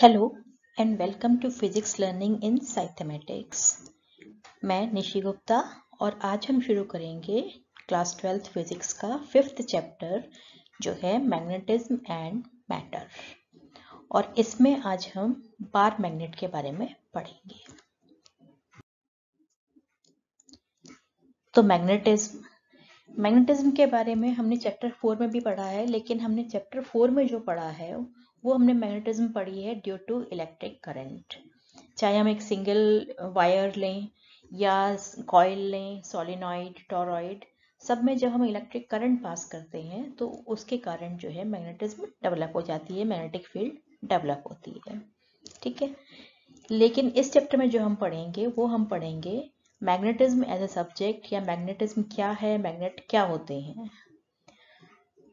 Hello and welcome to physics learning in साइथमेटिक्स। मैं निशि गुप्ता और आज हम शुरू करेंगे क्लास 12th फिजिक्स का 5th चैप्टर जो है मैग्नेटिज्म एंड मैटर। और इसमें आज हम बार मैग्नेट के बारे में पढ़ेंगे। तो मैग्नेटिज्म के बारे में हमने चैप्टर 4 में भी पढ़ा है, लेकिन हमने चैप्टर 4 में जो पढ़ा है वो हमने मैग्नेटिज्म पढ़ी है ड्यू टू इलेक्ट्रिक करंट। चाहे हम एक सिंगल वायर लें या कॉइल लें, सोलिनॉइड, टॉरॉइड, सब में जब हम इलेक्ट्रिक करंट पास करते हैं तो उसके कारण जो है मैग्नेटिज्म डेवलप हो जाती है, मैग्नेटिक फील्ड डेवलप होती है। ठीक है, लेकिन इस चैप्टर में जो हम पढ़ेंगे वो हम पढ़ेंगे मैग्नेटिज्म एज ए सब्जेक्ट, या मैग्नेटिज्म क्या है, मैग्नेट क्या होते हैं।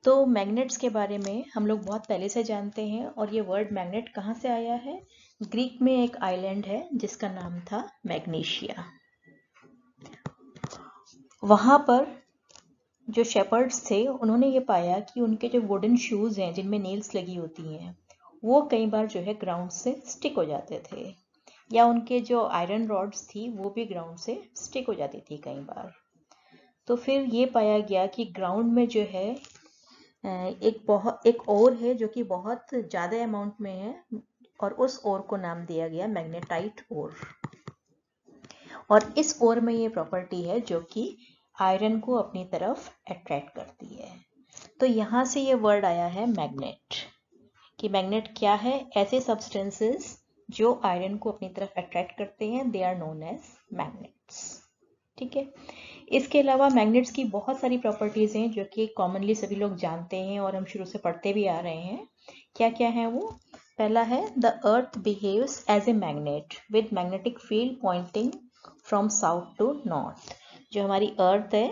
तो मैग्नेट्स के बारे में हम लोग बहुत पहले से जानते हैं, और ये वर्ड मैग्नेट कहाँ से आया है? ग्रीक में एक आइलैंड है जिसका नाम था मैग्नेशिया। वहां पर जो शेपर्ड्स थे उन्होंने ये पाया कि उनके जो वुडन शूज हैं जिनमें नेल्स लगी होती हैं वो कई बार जो है ग्राउंड से स्टिक हो जाते थे, या उनके जो आयरन रॉड्स थी वो भी ग्राउंड से स्टिक हो जाती थी कई बार। तो फिर ये पाया गया कि ग्राउंड में जो है एक ओर है जो कि बहुत ज़्यादा अमाउंट में है, और उस ओर को नाम दिया गया मैग्नेटाइट ओर। और इस ओर में ये प्रॉपर्टी है जो कि आयरन को अपनी तरफ अट्रैक्ट करती है। तो यहाँ से ये वर्ड आया है मैग्नेट, कि मैग्नेट क्या है? ऐसे सब्सटेंसेस जो आयरन को अपनी तरफ अट्रैक्ट करते हैं, they are known as magnets. ठीक है, इसके अलावा मैग्नेट्स की बहुत सारी प्रॉपर्टीज हैं जो कि कॉमनली सभी लोग जानते हैं और हम शुरू से पढ़ते भी आ रहे हैं। क्या क्या है वो? पहला है the earth behaves as a magnet with magnetic field pointing from south to north. जो हमारी अर्थ है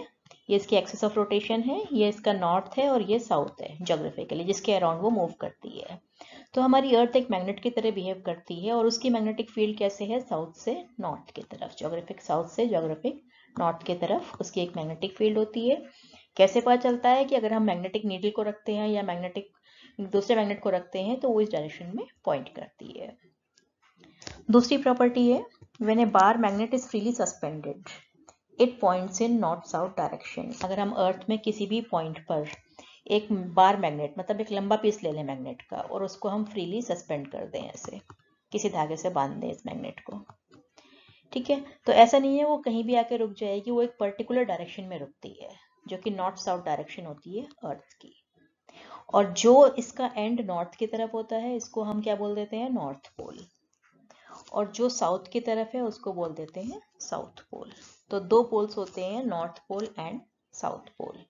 ये इसकी एक्सिस ऑफ रोटेशन है, ये इसका नॉर्थ है और ये साउथ है जोग्राफिकली, जिसके अराउंड वो मूव करती है। तो हमारी अर्थ एक मैग्नेट की तरह बिहेव करती है, और उसकी मैग्नेटिक फील्ड कैसे है? साउथ से नॉर्थ की तरफ, जोग्राफिक साउथ से जोग्राफिक नॉर्थ की तरफ उसकी एक मैग्नेटिक फील्ड होती है। कैसे पता चलता है? कि अगर हम मैग्नेटिक नीडल को रखते हैं या मैग्नेटिक दूसरे मैग्नेट को रखते हैं तो वो इस डायरेक्शन में पॉइंट करती है। दूसरी प्रॉपर्टी है when A bar magnet is freely suspended it points in north south direction. अगर हम अर्थ में किसी भी पॉइंट पर एक बार मैग्नेट, मतलब एक लंबा पीस ले लें मैग्नेट का, और उसको हम फ्रीली सस्पेंड कर दें, ऐसे किसी धागे से बांध दें इस मैग्नेट को, ठीक है, तो ऐसा नहीं है वो कहीं भी आके रुक जाएगी, वो एक पर्टिकुलर डायरेक्शन में रुकती है जो कि नॉर्थ साउथ डायरेक्शन होती है अर्थ की। और जो इसका एंड नॉर्थ की तरफ होता है इसको हम क्या बोल देते हैं? North pole. और जो साउथ की तरफ है उसको बोल देते हैं साउथ पोल। तो दो पोल्स होते हैं, north pole and south pole.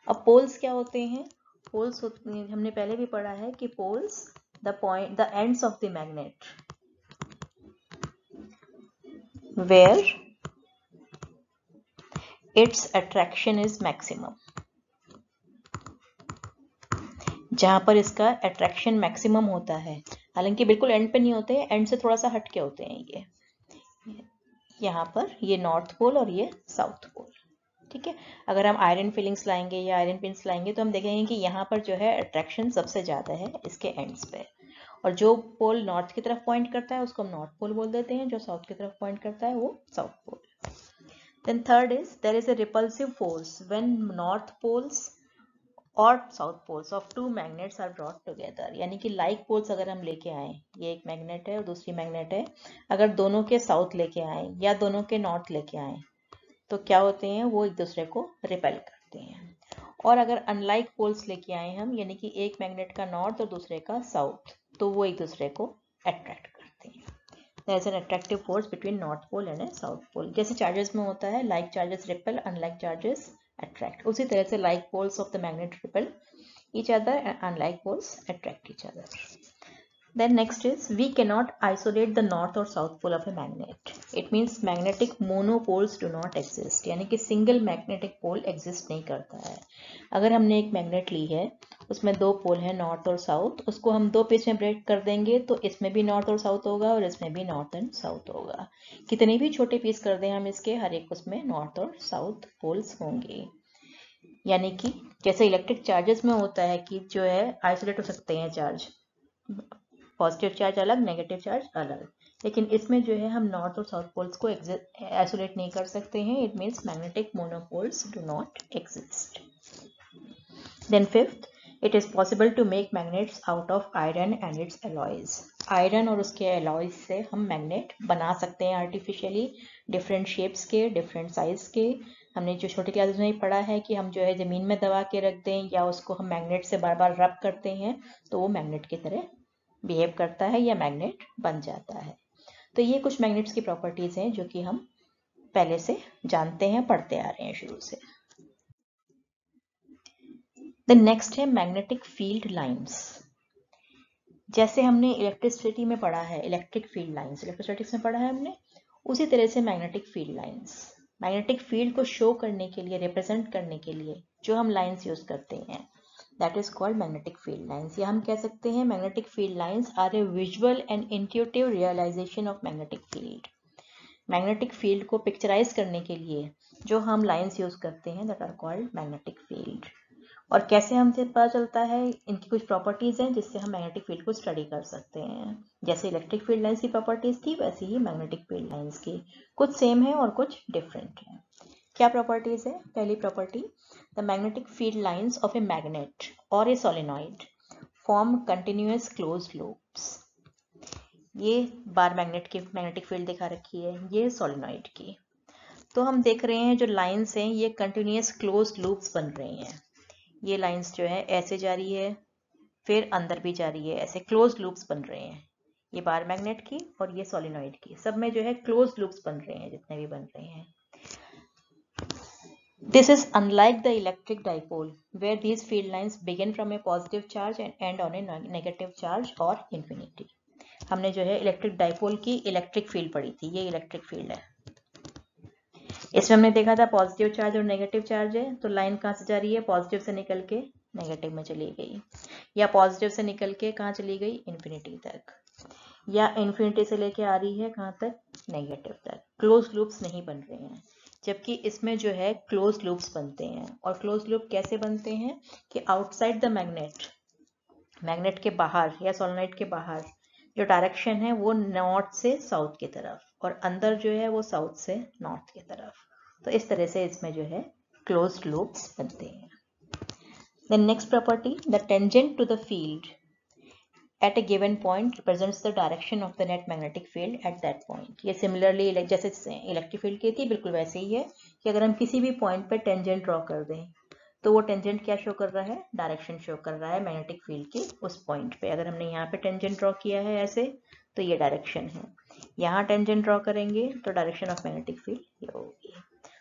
अब पोल्स क्या होते हैं? पोल्स हमने पहले भी पढ़ा है कि poles the ends of the magnet where its attraction is maximum, जहां पर इसका अट्रैक्शन मैक्सिमम होता है। हालांकि बिल्कुल एंड पे नहीं होते, एंड से थोड़ा सा हट के होते हैं ये, यहाँ पर ये नॉर्थ पोल और ये साउथ पोल। ठीक है, अगर हम आयरन फिलिंग्स लाएंगे या आयरन पिंस लाएंगे तो हम देखेंगे कि यहाँ पर जो है अट्रैक्शन सबसे ज़्यादा है इसके एंड्स पे, और जो पोल नॉर्थ की तरफ पॉइंट करता है उसको हम नॉर्थ पोल बोल देते हैं, जो साउथ की तरफ पॉइंट करता है वो south pole. Then third is there is a repulsive force when north poles और south poles of two magnets are brought together. यानी कि लाइक पोल्स अगर हम लेके आए, ये एक मैग्नेट है और दूसरी मैग्नेट है, अगर दोनों के साउथ लेके आए या दोनों के नॉर्थ लेके आए तो क्या होते हैं? वो एक दूसरे को रिपेल करते हैं। और अगर अनलाइक पोल्स लेके आए हम, यानी कि एक मैग्नेट का नॉर्थ और दूसरे का साउथ, तो वो एक दूसरे को अट्रैक्ट करते हैं। There is an attractive force between north pole and a south pole. जैसे चार्जेस में होता है, like charges repel, unlike charges attract. उसी तरह से like poles of the magnet repel each other and unlike poles attract each other. Then next is we cannot isolate the north or south pole of a magnet. It means magnetic monopoles do not exist. यानी कि single magnetic pole exist नहीं करता है। अगर हमने एक magnet ली है, उसमें दो पोल है नॉर्थ और साउथ, उसको हम दो पीस में ब्रेक कर देंगे तो इसमें भी नॉर्थ और साउथ होगा और इसमें भी नॉर्थ एंड साउथ होगा। कितने भी छोटे पीस कर दें हम इसके, हर एक उसमें नॉर्थ और साउथ पोल्स होंगे। यानी कि जैसे इलेक्ट्रिक चार्जेस में होता है कि जो है आइसोलेट हो सकते हैं चार्ज, पॉजिटिव चार्ज अलग, नेगेटिव चार्ज अलग। लेकिन इसमें जो है हम नॉर्थ और साउथ पोल्स को आइसोलेट नहीं कर सकते हैं। It means magnetic monopoles do not exist. Then fifth, it is possible to make magnets out of iron and its alloys. Iron और उसके एलॉयज से हम मैग्नेट बना सकते हैं आर्टिफिशियली, डिफरेंट शेप्स के, डिफरेंट साइज के। हमने जो छोटी क्लासेस में पढ़ा है कि हम जो है ज़मीन में दबा के रख दें या उसको हम मैग्नेट से बार बार रब करते हैं तो वो मैग्नेट की तरह बिहेव करता है या मैग्नेट बन जाता है। तो ये कुछ मैग्नेट्स की प्रॉपर्टीज हैं जो कि हम पहले से जानते हैं, पढ़ते आ रहे हैं शुरू से। द नेक्स्ट है मैग्नेटिक फील्ड लाइंस। जैसे हमने इलेक्ट्रिसिटी में पढ़ा है इलेक्ट्रिक फील्ड लाइंस, इलेक्ट्रोस्टैटिक्स में पढ़ा है हमने, उसी तरह से magnetic field lines, magnetic field को शो करने के लिए, रिप्रेजेंट करने के लिए जो हम लाइंस यूज करते हैं, that is called magnetic field lines. या हम कह सकते हैं magnetic field lines are a visual and intuitive realisation of magnetic field. Magnetic field को पिक्चराइज करने के लिए जो हम लाइंस यूज करते हैं that are called magnetic field. और कैसे हमसे पता चलता है, इनकी कुछ प्रॉपर्टीज हैं जिससे हम मैग्नेटिक फील्ड को स्टडी कर सकते हैं। जैसे इलेक्ट्रिक फील्ड लाइंस की प्रॉपर्टीज थी वैसे ही मैग्नेटिक फील्ड लाइंस की कुछ सेम है और कुछ डिफरेंट है। क्या प्रॉपर्टीज है? पहली property, the magnetic field lines of a magnet और a solenoid form continuous close loops. ये बार मैग्नेट की मैग्नेटिक फील्ड दिखा रखी है, ये सोलेनॉइड की। तो हम देख रहे हैं जो लाइंस हैं ये कंटिन्यूअस क्लोज लूप्स बन रही हैं। ये लाइंस जो है ऐसे जा रही है, फिर अंदर भी जा रही है, ऐसे क्लोज लूप्स बन रहे हैं। ये बार मैग्नेट की और ये सोलेनॉइड की, सब में जो है क्लोज लूप्स बन रहे हैं जितने भी बन रहे हैं। This is unlike the electric dipole, where these field lines begin from a positive charge and end on a negative charge or infinity. हमने जो है इलेक्ट्रिक डाइपोल की इलेक्ट्रिक फील्ड पढ़ी थी, ये इलेक्ट्रिक फील्ड है। इसमें हमने देखा था पॉजिटिव चार्ज और नेगेटिव चार्ज है, तो लाइन कहाँ से जा रही है? पॉजिटिव से निकल के नेगेटिव में चली गई, या पॉजिटिव से निकल के कहाँ चली गई? इन्फिनिटी तक, या इन्फिनिटी से लेके आ रही है कहाँ तक? नेगेटिव तक। क्लोज लूप्स नहीं बन रहे हैं, जबकि इसमें जो है क्लोज लूप्स बनते हैं। और क्लोज लूप कैसे बनते हैं कि आउटसाइड द मैग्नेट, मैग्नेट के बाहर या सोलेनॉइड के बाहर जो डायरेक्शन है वो नॉर्थ से साउथ की तरफ, और अंदर जो है वो साउथ से नॉर्थ की तरफ। तो इस तरह से इसमें जो है क्लोज लूप्स बनते हैं। The next property, the tangent to the field at a given point represents the direction of the net magnetic field at that point. ये similarly जैसे इलेक्ट्रिक फील्ड की थी बिल्कुल वैसे ही है कि अगर हम किसी भी पॉइंट पे टेंजेंट ड्रॉ कर दें तो वो टेंजेंट क्या शो कर रहा है? डायरेक्शन शो कर रहा है मैग्नेटिक फील्ड की उस पॉइंट पे। अगर हमने यहाँ पे टेंजेंट ड्रॉ किया है ऐसे तो ये डायरेक्शन है, यहाँ टेंजेंट ड्रॉ करेंगे तो डायरेक्शन ऑफ मैग्नेटिक फील्ड ये होगी।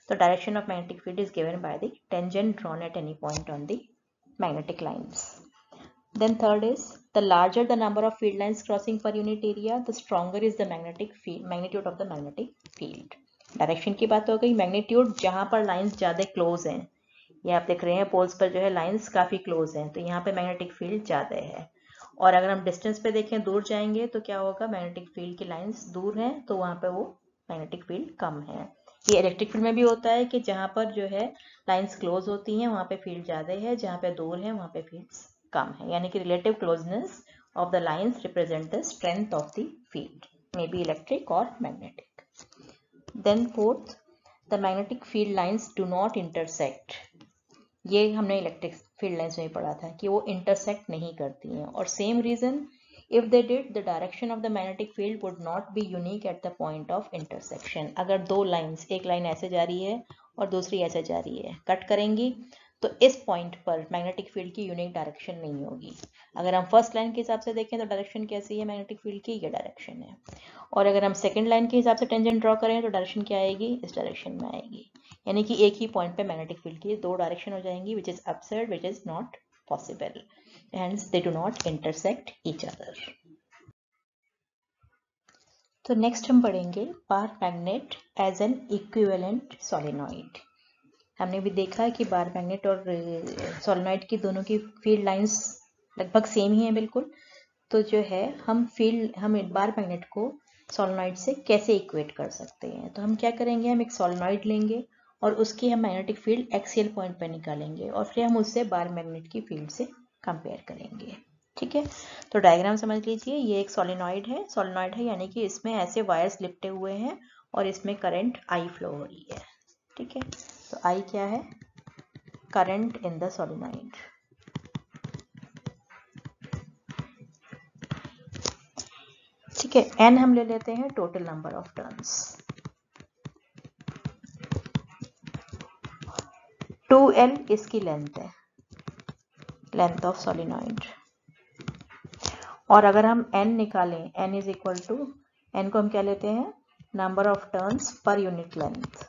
तो direction of magnetic field is given by the tangent drawn at any point on the magnetic lines. Then third is, the larger the number of field lines crossing per unit area, the stronger is the magnetic field, magnitude of the magnetic field. Direction की बात हो गई, magnitude जहां पर lines ज्यादा close हैं, ये आप देख रहे हैं पोल्स पर जो है लाइंस काफी क्लोज हैं, तो यहाँ पे मैग्नेटिक फील्ड ज्यादा है। और अगर हम डिस्टेंस पे देखें, दूर जाएंगे तो क्या होगा? मैग्नेटिक फील्ड की लाइंस दूर हैं तो वहां पे वो मैग्नेटिक फील्ड कम है। ये इलेक्ट्रिक फील्ड में भी होता है कि जहां पर जो है लाइंस क्लोज होती हैं वहां पे फील्ड ज्यादा है, जहां पे दूर है वहां पे फील्ड कम है। यानी कि relative closeness of the lines represent the strength of the field, may be electric और magnetic. Then fourth, the magnetic field lines do not intersect. ये हमने इलेक्ट्रिक फील्ड लाइंस में पढ़ा था कि वो इंटरसेक्ट नहीं करती हैं, और same reason, if they did, the direction of the magnetic field would not be unique at the point of intersection. अगर दो लाइंस, एक लाइन ऐसे जा रही है और दूसरी ऐसे जा रही है, कट करेंगी तो इस पॉइंट पर मैग्नेटिक फील्ड की यूनिक डायरेक्शन नहीं होगी। अगर हम फर्स्ट लाइन के हिसाब से देखें तो डायरेक्शन कैसी है मैग्नेटिक फील्ड की? ये डायरेक्शन है। और अगर हम सेकंड लाइन के हिसाब से टेंजेंट ड्रॉ करें तो डायरेक्शन क्या आएगी? इस डायरेक्शन में आएगी। यानी कि एक ही पॉइंट पे मैग्नेटिक फील्ड की दो डायरेक्शन हो जाएंगी, which is upside, which is not possible, hence they do not intersect each other. तो नेक्स्ट हम पढ़ेंगे bar magnet as an equivalent solenoid. हमने भी देखा कि बार मैग्नेट और सोलेनॉइड की दोनों की फील्ड लाइंस लगभग सेम ही हैं बिल्कुल। तो जो है हम बार मैग्नेट को सोलेनॉइड से कैसे इक्वेट कर सकते हैं? तो हम क्या करेंगे, हम एक सोलेनॉइड लेंगे और उसकी हम मैग्नेटिक फील्ड एक्सियल पॉइंट पर निकालेंगे और फिर हम उससे बार मैग्नेट की फील्ड से कंपेयर करेंगे। ठीक ठीक है, तो डायग्राम समझ लीजिए, ये एक सोलेनॉइड है यानी कि इसमें ऐसे वायर्स लिपटे हुए हैं और इसमें करंट आई फ्लो हो रही है। ठीक है, तो आई क्या है, करंट इन द सोलेनॉइड। ठीक है, एन हम ले लेते हैं total number of turns. 2L इसकी लेंथ है, लेंथ ऑफ सोलेनॉइड। और अगर हम n निकालें, n is equal to, n को हम क्या लेते हैं, number of turns per unit length.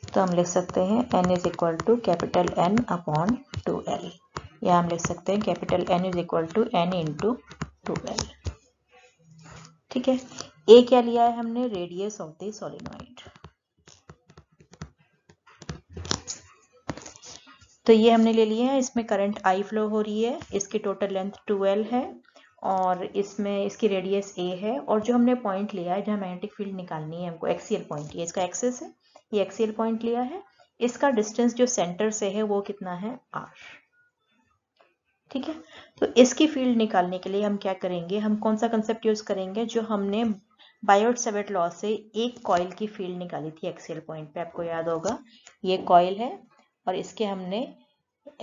तो हम लिख सकते हैं n is equal to capital N upon 2L, या हम लिख सकते हैं capital N is equal to n into 2L। ठीक है, a क्या लिया है हमने, रेडियस ऑफ द सोलेनॉइड। तो ये हमने ले लिया है, इसमें करंट आई फ्लो हो रही है, इसकी टोटल लेंथ 2L है और इसमें इसकी रेडियस a है, और जो हमने पॉइंट लिया है जहाँ मैग्नेटिक फील्ड निकालनी है हमको, एक्सियल पॉइंट, ये इसका एक्सिस है, ये एक्सियल पॉइंट लिया है, इसका डिस्टेंस जो सेंटर से है वो कितना है, r। ठीक है, तो इसकी फील्ड निकालने के लिए हम क्या करेंगे, हम कौन सा कंसेप्ट यूज करेंगे, जो हमने बायोट-सैवर्ट लॉ से एक कॉइल की फील्ड निकाली थी एक्सियल पॉइंट पे, आपको याद होगा, ये कॉइल है और इसके हमने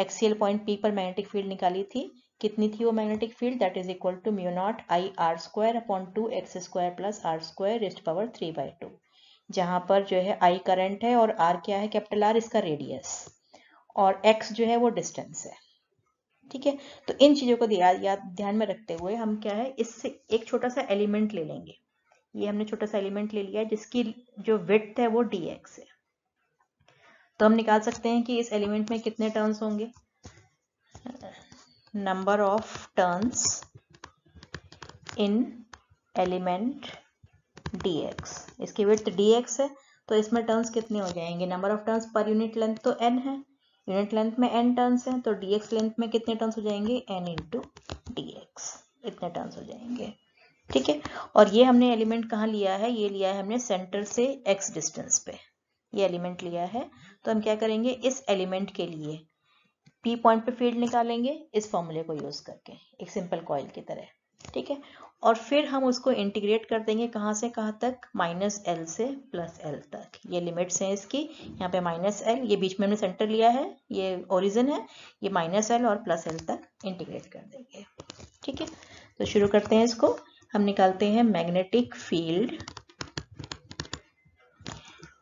एक्सियल पॉइंट P पर मैग्नेटिक फील्ड निकाली थी। कितनी थी वो magnetic field, that is equal to mu naught I R square upon 2x² plus R square raised to power 3/2, जहां पर जो है I करंट है और R क्या है, कैपिटल R इसका रेडियस, और x जो है वो डिस्टेंस है। ठीक है, तो इन चीजों को ध्यान में रखते हुए हम क्या है, इससे एक छोटा सा एलिमेंट ले लेंगे। ये हमने छोटा सा एलिमेंट ले लिया है जिसकी जो विड्थ है वो dx है। तो हम निकाल सकते हैं कि इस एलिमेंट में कितने टर्न्स होंगे, number of turns in element dx, इसकी विड्थ dx है, तो इसमें टर्न्स कितने हो जाएंगे, number of turns per unit length तो n है, यूनिट लेंथ में n टर्न्स हैं, तो dx लेंथ में कितने टर्न्स हो जाएंगे, n इंटू dx, इतने टर्न्स हो जाएंगे। ठीक है, और ये हमने एलिमेंट कहाँ लिया है, ये लिया है हमने सेंटर से x डिस्टेंस पे, ये एलिमेंट लिया है। तो हम क्या करेंगे, इस एलिमेंट के लिए P पॉइंट पे फील्ड निकालेंगे इस फॉर्मूले को यूज करके, एक सिंपल कॉइल की तरह। ठीक है, और फिर हम उसको इंटीग्रेट कर देंगे कहाँ से कहाँ तक, -L से +L तक। ये लिमिट्स हैं इसकी, यहाँ पे -L, ये बीच में हमने सेंटर लिया है, ये ओरिजिन है, ये -L और +L तक इंटीग्रेट कर देंगे। ठीक है, तो शुरू करते हैं इसको। हम निकालते हैं magnetic field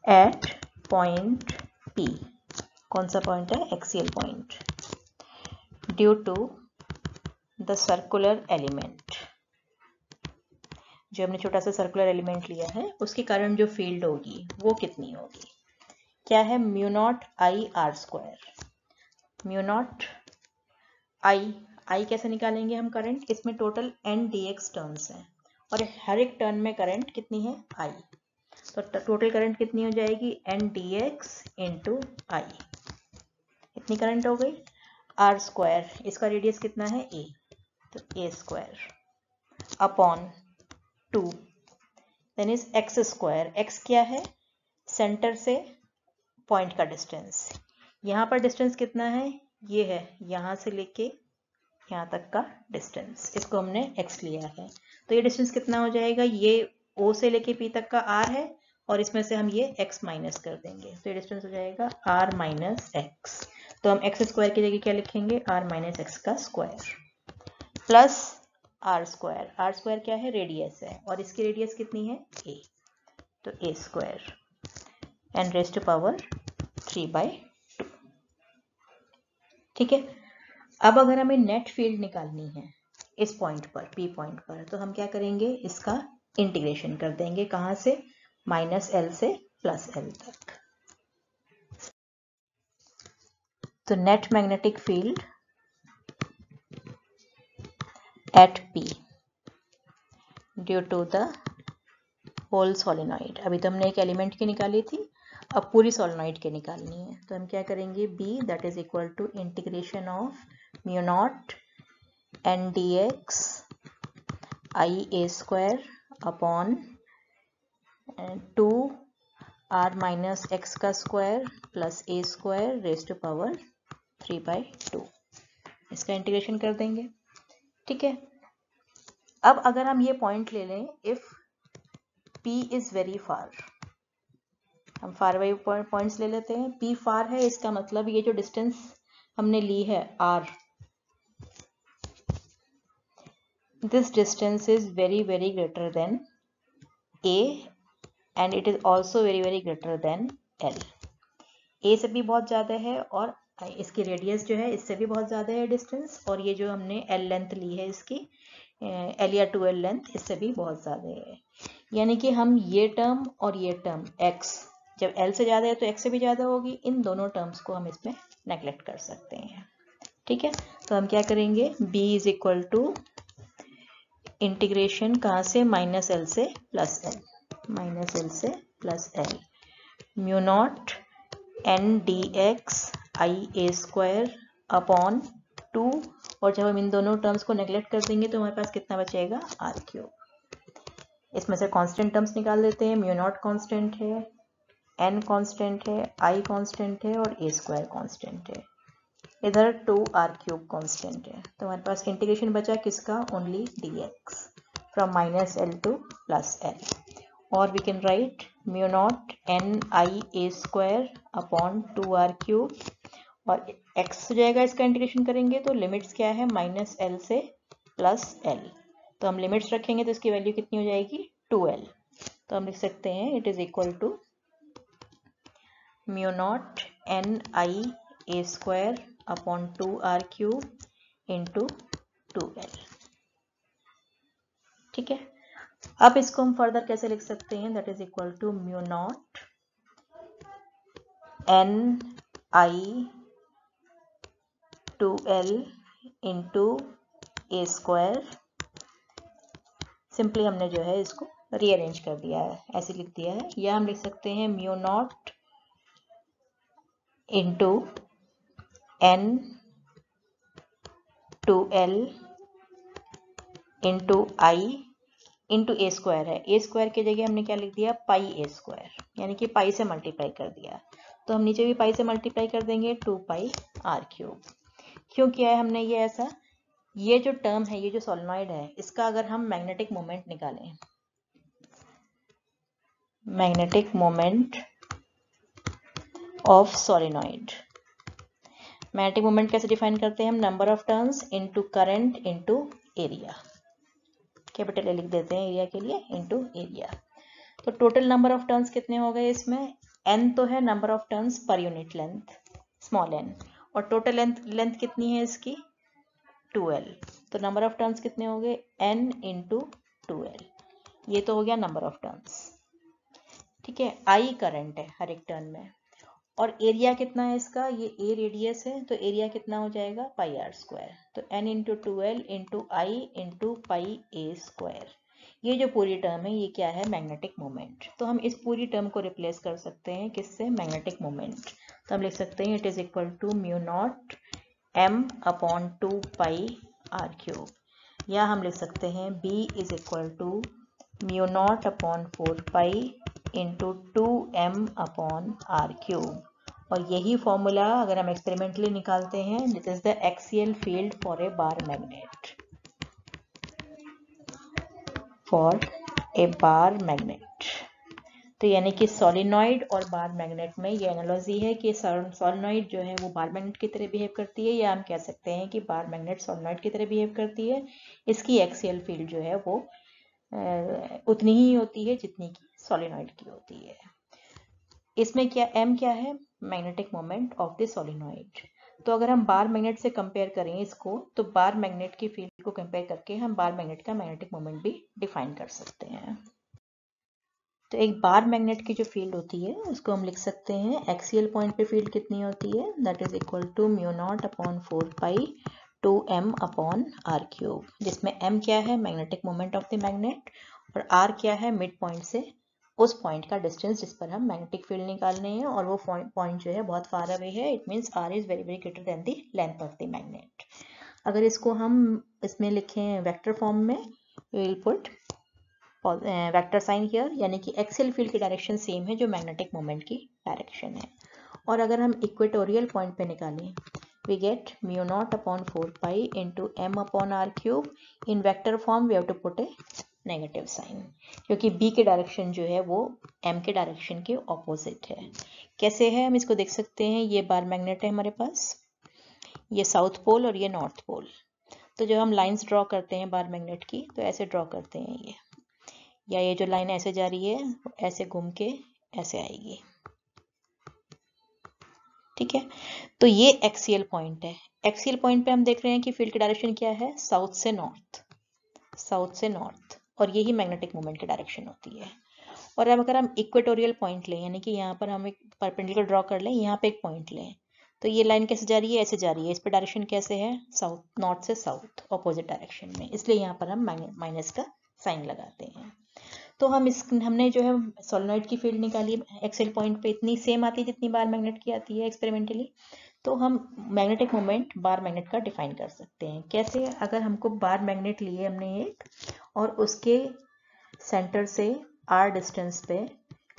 at point P, कौन सा पॉइंट है, axial point, due to the circular element. जो हमने छोटा सा सर्कुलर एलिमेंट लिया है उसके कारण जो फील्ड होगी वो कितनी होगी, क्या है, mu naught I R square, mu naught I कैसे निकालेंगे हम करंट, इसमें टोटल n dx टर्न्स हैं और हर एक टर्न में करंट कितनी है, I, तो टोटल करंट कितनी हो जाएगी, n dx इंटू I, इतनी करंट हो गई। r स्क्वायर, इसका रेडियस कितना है a, तो a square upon 2, then is x square, x क्या है, सेंटर से पॉइंट का डिस्टेंस, यहाँ पर डिस्टेंस कितना है, ये है यहाँ से लेके यहाँ तक का डिस्टेंस, इसको हमने x लिया है, तो ये डिस्टेंस कितना हो जाएगा, ये O से लेके P तक का r है और इसमें से हम ये x माइनस कर देंगे, तो ये डिस्टेंस हो जाएगा r माइनस एक्स। तो हम x स्क्वायर की जगह क्या लिखेंगे, r माइनस एक्स का स्क्वायर प्लस r स्क्वायर क्या है, रेडियस है, और इसकी रेडियस कितनी है, a, तो a स्क्वायर एन रेज़्ड टू पावर 3/2। ठीक है, अब अगर हमें नेट फील्ड निकालनी है इस पॉइंट पर, P पॉइंट पर, तो हम क्या करेंगे, इसका इंटीग्रेशन कर देंगे, कहाँ से, -L से +L तक। तो net magnetic field at P due to the whole solenoid, अभी तो हमने एक एलिमेंट की निकाली थी, अब पूरी सोलेनॉइड की निकालनी है, तो हम क्या करेंगे, B that is equal to integration of mu naught n dx I a square upon 2 r minus x का square plus a square raise to power 3/2। इसका इंटीग्रेशन कर देंगे। ठीक है, अब अगर हम ये पॉइंट ले लें, if p is very far, हम फार अवे पॉइंट्स ले लेते हैं। p फार है, इसका मतलब ये जो डिस्टेंस हमने ली है r, this distance is very very greater than a and it is also very very greater than l। a से भी बहुत ज़्यादा है और इसकी रेडियस जो है इससे भी बहुत ज़्यादा है डिस्टेंस, और ये जो हमने l लेंथ ली है इसकी l या 2l लेंथ, इससे भी बहुत ज़्यादा है। यानी कि हम ये टर्म और ये टर्म x जब l से ज़्यादा है तो x से भी ज़्यादा होगी, इन दोनों टर्म्स को हम इसमें नेगलेक्ट कर सकते हैं। ठीक है, तो हम क्या करेंगे, b is equal to integration कहाँ से, माइनस एल से प्लस एल, माइनस एल से plus L, mu naught n d x I a square upon 2, और जब हम इन दोनों टर्म्स को नेगलेक्ट कर देंगे तो हमारे पास कितना बचेगा, आर क्यूब। इसमें से कांस्टेंट टर्म्स निकाल देते हैं। म्यू नॉट कांस्टेंट है, एन कांस्टेंट है, आई कांस्टेंट है और ए स्क्वायर कांस्टेंट है। इधर 2r क्यूब कांस्टेंट है, तो हमारे पास इंटीग्रेशन बचा किसका, only dx from minus L to plus L, और we can write mu naught N I a square upon 2r cube, और x हो जाएगा, इसका इंटीग्रेशन करेंगे तो लिमिट्स क्या है, माइनस एल से प्लस एल, तो हम लिमिट्स रखेंगे तो इसकी वैल्यू कितनी हो जाएगी, 2l। तो हम लिख सकते हैं it is equal to mu naught N I a square upon 2r cube into 2l। ठीक है, अब इसको हम फर्दर कैसे लिख सकते हैं, that is equal to mu naught N I 2l into a square. Simply हमने जो है इसको रीअरेंज कर दिया है, ऐसे लिख दिया है, या हम लिख सकते हैं mu naught into n 2l into I into a square है, ए स्क्वायर की जगह हमने क्या लिख दिया, पाई ए स्क्वायर, यानी कि पाई से मल्टीप्लाई कर दिया, तो हम नीचे भी पाई से मल्टीप्लाई कर देंगे, 2 पाई आर क्यूब। क्यों किया है हमने ये ऐसा, ये जो टर्म है, ये जो सोलेनॉइड है, इसका अगर हम मैग्नेटिक मोमेंट निकालें, magnetic moment of solenoid, magnetic moment कैसे डिफाइन करते हैं हम, number of turns into current into area, capital A लिख देते हैं एरिया के लिए, इनटू एरिया। तो टोटल नंबर ऑफ टर्न्स कितने हो गए इसमें, n तो है number of turns per unit length, small n, और टोटल लेंथ कितनी है इसकी, 2l, तो नंबर ऑफ टर्न्स कितने हो गए, n इंटू 2l, ये तो हो गया नंबर ऑफ टर्न्स। ठीक है, i करंट है हर एक टर्न में, और एरिया कितना है इसका, ये ए रेडियस है, तो एरिया कितना हो जाएगा, पाई आर स्क्वायर, तो n into 2l into I into pi A square. ये जो पूरी टर्म है ये क्या है, मैग्नेटिक मोमेंट। तो हम इस पूरी टर्म को रिप्लेस कर सकते हैं किससे, मैग्नेटिक मोमेंट। तो हम लिख सकते हैं it is equal to mu naught m upon 2 pi r cube, या हम लिख सकते हैं b is equal to mu naught upon 4 pi into 2m upon are cube, और यही फॉर्मूला अगर हम एक्सपेरिमेंटली निकालते हैं, this is the axial field for a bar magnet, for a bar magnet. तो यानी कि सोलिनॉइड और बार मैग्नेट में ये एनालॉजी है कि सोलिनॉइड जो है वो बार मैग्नेट की तरह बिहेव करती है, या हम कह सकते हैं कि बार मैग्नेट सोलिनॉइड की तरह बिहेव करती है। इसकी एक्सियल फील्ड जो है वो उतनी ही होती है जितनी की सोलिनॉइड की होती है। इसमें क्या m क्या है, magnetic moment of the solenoid. तो अगर हम बार मैग्नेट से कंपेयर करें इसको, तो बार मैग्नेट की फील्ड को कंपेयर करके हम बार मैग्नेट का मैग्नेटिक मोमेंट भी डिफाइन कर सकते हैं। तो एक बार मैग्नेट की जो फील्ड होती है उसको हम लिख सकते हैं, एक्सियल पॉइंट पे फील्ड कितनी होती है, that is equal to mu naught upon 4 pi 2m upon are cube, जिसमें m क्या है, magnetic moment of the magnet, और r क्या है, मिड पॉइंट से उस पॉइंट का डिस्टेंस जिस पर हम मैग्नेटिक फील्ड निकालने हैं, और वो पॉइंट जो है बहुत फार अवे है, it means r is very very greater than the length of the magnet. अगर इसको हम इसमें लिखें वेक्टर फॉर्म में, we will put vector sign here, यानी कि एक्सियल फील्ड की डायरेक्शन सेम है जो मैग्नेटिक मोमेंट की डायरेक्शन है। और अगर हम इक्वेटोरियल पॉइंट पे निकालें, we get mu naught upon 4 pi into m upon r cube. In vector form we have to put a negative sign, क्योंकि b की डायरेक्शन जो है वो m के डायरेक्शन के ऑपोजिट है। कैसे है हम इसको देख सकते हैं। ये बार मैग्नेट है हमारे पास, ये साउथ पोल और ये नॉर्थ पोल। तो जब हम लाइंस ड्रॉ करते हैं बार मैग्नेट की, तो ऐसे ड्रॉ करते हैं ये, या ये जो लाइन ऐसे जा रही है ऐसे घूम के ऐसे आएगी, ठीक है। तो ये एक्सियल पॉइंट है। एक्सियल पॉइंट पे हम देख रहे हैं कि फील्ड की डायरेक्शन क्या है, साउथ से नॉर्थ, साउथ से नॉर्थ, और यही मैग्नेटिक मोमेंट की डायरेक्शन होती है। और अब अगर हम इक्वेटोरियल पॉइंट लें, यानी कि यहाँ पर हम एक परपेंडिकुलर ड्रॉ कर लें, यहाँ पे एक पॉइंट लें, तो ये लाइन कैसे जा रही है, ऐसे जा रही है। इस पर डायरेक्शन कैसे है, साउथ, नॉर्थ से साउथ, ऑपोजिट डायरेक्शन में, इसलिए यहाँ पर हम माइनस का साइन लगाते हैं। तो हमने जो है सोलेनॉइड की फील्ड निकाली एक्सियल पॉइंट पे, इतनी सेम आती है जितनी बार मैग्नेट की आती है एक्सपेरिमेंटली। तो हम मैग्नेटिक मोमेंट बार मैग्नेट का डिफाइन कर सकते हैं। कैसे, अगर हमको बार मैग्नेट लिए हमने एक, और उसके सेंटर से r डिस्टेंस पे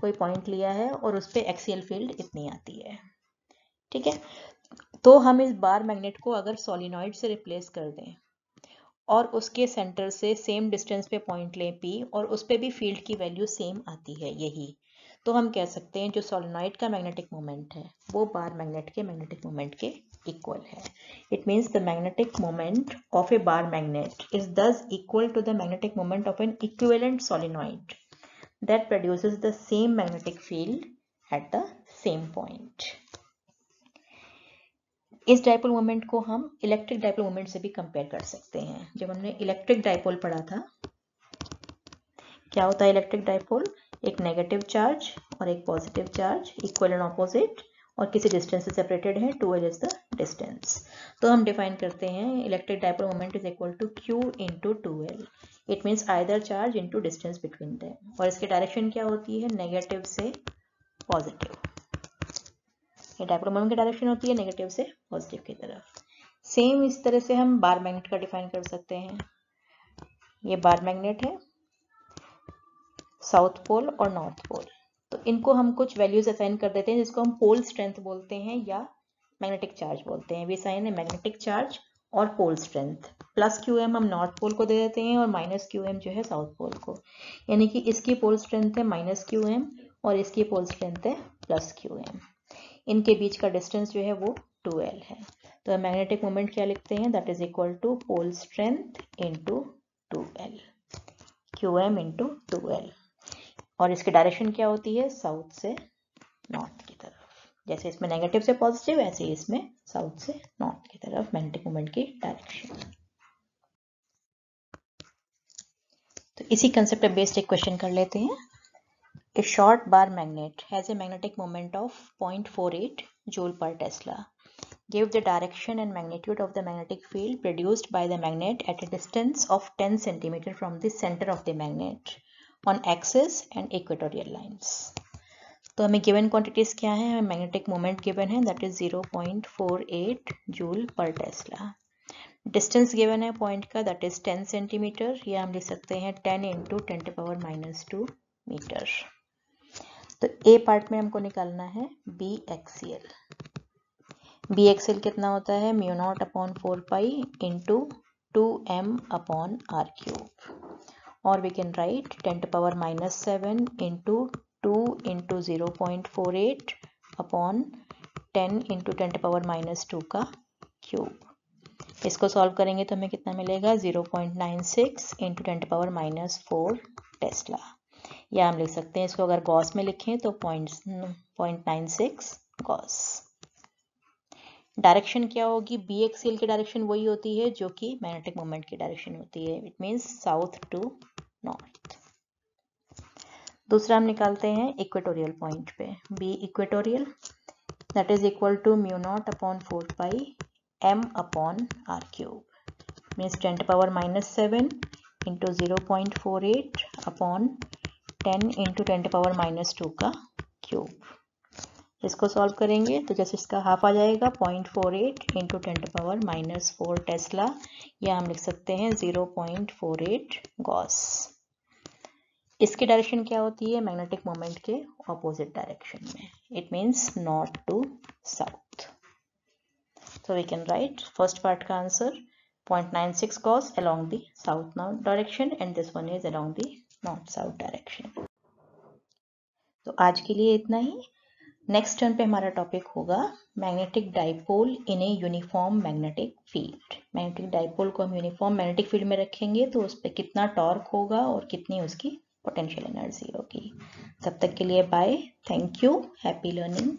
कोई पॉइंट लिया है और उस पे एक्सियल फील्ड इतनी आती है, ठीक है। तो हम इस बार मैग्नेट को अगर सोलेनॉइड से रिप्लेस कर दें और उसके सेंटर से सेम डिस्टेंस पे पॉइंट लें P, और उस पे भी फील्ड की वैल्यू सेम आती है यही, तो हम कह सकते हैं जो सोलेनॉइड का मैग्नेटिक मोमेंट है वो बार मैग्नेट के मैग्नेटिक मोमेंट के इक्वल है। It means the magnetic moment of A bar magnet is thus equal to the magnetic moment of an equivalent solenoid that produces the same magnetic field at the same point. इस dipole moment को हम electric dipole moment से भी compare कर सकते हैं। जब हमने इलेक्ट्रिक डायपोल पढ़ा था, क्या होता है इलेक्ट्रिक डायपोल, एक नेगेटिव चार्ज और एक positive charge, equal and opposite, और किसी डिस्टेंस से सेपरेटेड है, 2l इज द डिस्टेंस। तो हम डिफाइन करते हैं electric dipole moment is equal to q into 2l। It means either charge into distance between them, और इसकी डायरेक्शन क्या होती है, नेगेटिव से पॉजिटिव। ये डायपोल मोमेंट की डायरेक्शन होती है नेगेटिव से पॉजिटिव की तरफ। सेम इस तरह से हम बार मैग्नेट का डिफाइन कर सकते हैं। ये बार मैग्नेट है, साउथ पोल और नॉर्थ पोल, तो इनको हम कुछ वैल्यूज असाइन कर देते हैं जिसको हम पोल स्ट्रेंथ बोलते हैं या मैग्नेटिक चार्ज बोलते हैं। वी साइन है मैग्नेटिक चार्ज और पोल स्ट्रेंथ। प्लस QM हम नॉर्थ पोल को दे देते हैं और माइनस QM जो है साउथ पोल को, यानी कि इसकी पोल स्ट्रेंथ है माइनस QM और इसकी पोल स्ट्रेंथ है प्लस QM। इनके बीच का डिस्टेंस जो है वो 2l है। तो मैग्नेटिक मोमेंट क्या लिखते हैं, that is equal to pole strength into 2l, QM into 2l। और इसकी डायरेक्शन क्या होती है, साउथ से नॉर्थ की तरफ। जैसे इसमें नेगेटिव से पॉजिटिव, ऐसे ही इसमें साउथ से नॉर्थ की तरफ मैग्नेटिक मोमेंट की डायरेक्शन। तो इसी कंसेप्ट पे बेस्ड एक क्वेश्चन कर लेते हैं। A short bar magnet has a magnetic moment of 0.48 joule per Tesla. Give the direction and magnitude of the magnetic field produced by the magnet at a distance of 10 cm from the center of the magnet on axis and equatorial lines. तो हमें given quantities क्या है, हमें magnetic moment given है, that is 0.48 joule per Tesla. Distance given है point का, that is 10 cm, या हम लिख सकते हैं 10 into 10⁻⁻2 मीटर। तो ए पार्ट में हमको निकालना है बी एक्सियल। बी एक्सियल कितना होता है, mu naught upon 4 pi into 2m upon are cube, और we can write 10⁻⁻7 into 2 into 0.48 upon 10 into 10⁻⁻2 का क्यूब। इसको सॉल्व करेंगे तो हमें कितना मिलेगा, 0.96 इंटू 10⁻⁻4 टेस्ला, या हम लिख सकते हैं इसको अगर गॉस में लिखें तो 0.96 गॉस। डायरेक्शन क्या होगी, बी एक्सियल की डायरेक्शन वही होती है जो कि मैग्नेटिक मोमेंट की डायरेक्शन होती है, it means south to north. दूसरा हम निकालते हैं इक्वेटोरियल पॉइंट पे, B equatorial, that is equal to mu naught upon 4 pi m upon are cube, means 10⁻⁻7 into 0.48 upon 10 into 10⁻⁻2 का क्यूब। इसको सॉल्व करेंगे तो जैसे इसका हाफ आ जाएगा, 0.48 इंटू 10⁻⁻4 टेस्ला, या हम लिख सकते हैं 0.48 गॉस। इसकी डायरेक्शन क्या होती है? मैग्नेटिक मोमेंट के ऑपोजिट डायरेक्शन में. It means north to south. So we can write first part का answer 0.96 goes along the south north direction and this one is along the north south direction. तो आज के लिए इतना ही. Next turn पे हमारा topic होगा magnetic dipole in a uniform magnetic field. Magnetic dipole को हम यूनिफॉर्म मैग्नेटिक फील्ड में रखेंगे तो उस पर कितना टॉर्क होगा और कितनी उसकी पोटेंशियल एनर्जी होगी. तब तक के लिए bye. Thank you. Happy learning.